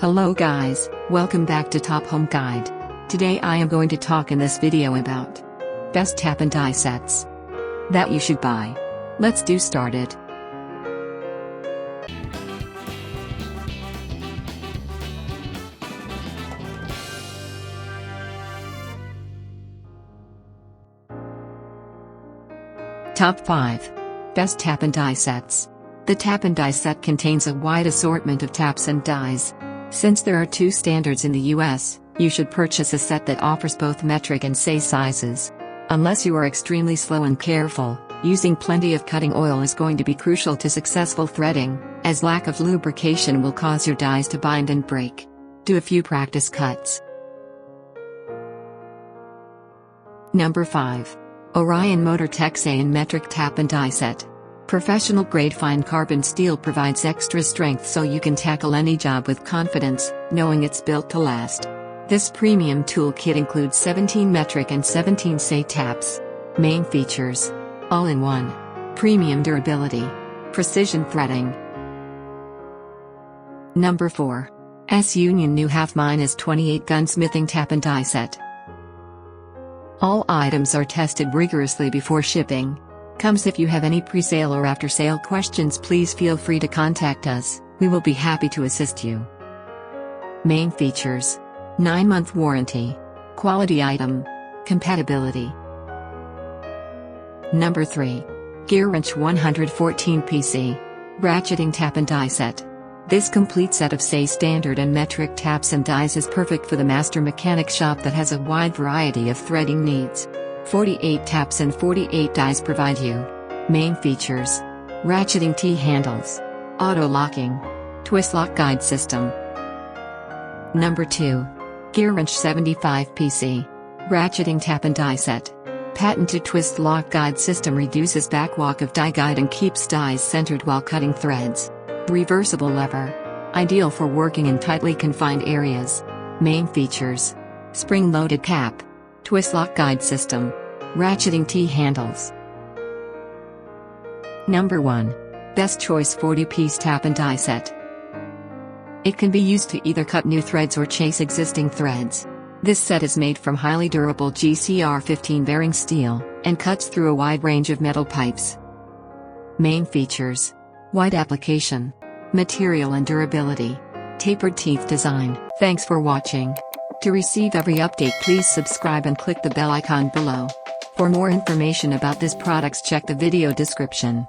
Hello guys, welcome back to Top Home Guide. Today I am going to talk in this video about best tap and die sets that you should buy. Let's do started. Top 5 Best Tap and Die Sets. The tap and die set contains a wide assortment of taps and dies. Since there are two standards in the US, you should purchase a set that offers both metric and SAE sizes. Unless you are extremely slow and careful, using plenty of cutting oil is going to be crucial to successful threading, as lack of lubrication will cause your dies to bind and break. Do a few practice cuts. Number 5. Orion Motortech SAE and Metric Tap and Die Set. Professional grade fine carbon steel provides extra strength so you can tackle any job with confidence, knowing it's built to last. This premium toolkit includes 17 metric and 17 SAE taps. Main features: all-in-one, premium durability, precision threading. Number 4. S-Union New Half-28 Gunsmithing Tap and Die Set. All items are tested rigorously before shipping. Comes if you have any pre-sale or after-sale questions, please feel free to contact us, we will be happy to assist you. Main features: 9-month warranty, quality item, compatibility. Number 3. Gearwrench 114 PC Ratcheting Tap and Die Set. This complete set of SAE standard and metric taps and dies is perfect for the master mechanic shop that has a wide variety of threading needs. 48 taps and 48 dies provide you. Main features: ratcheting T-handles, auto-locking, twist-lock guide system. Number 2. Gearwrench 75 PC Ratcheting Tap and Die Set. Patented twist-lock guide system reduces backwalk of die guide and keeps dies centered while cutting threads. Reversible lever. Ideal for working in tightly confined areas. Main features: spring-loaded cap, twist-lock guide system, ratcheting T-handles. Number 1. Best Choice 40-piece Tap and Die Set. It can be used to either cut new threads or chase existing threads. This set is made from highly durable GCR15 bearing steel, and cuts through a wide range of metal pipes. Main features: wide application, material and durability, tapered teeth design. Thanks for watching. To receive every update, please subscribe and click the bell icon below. For more information about this products, check the video description.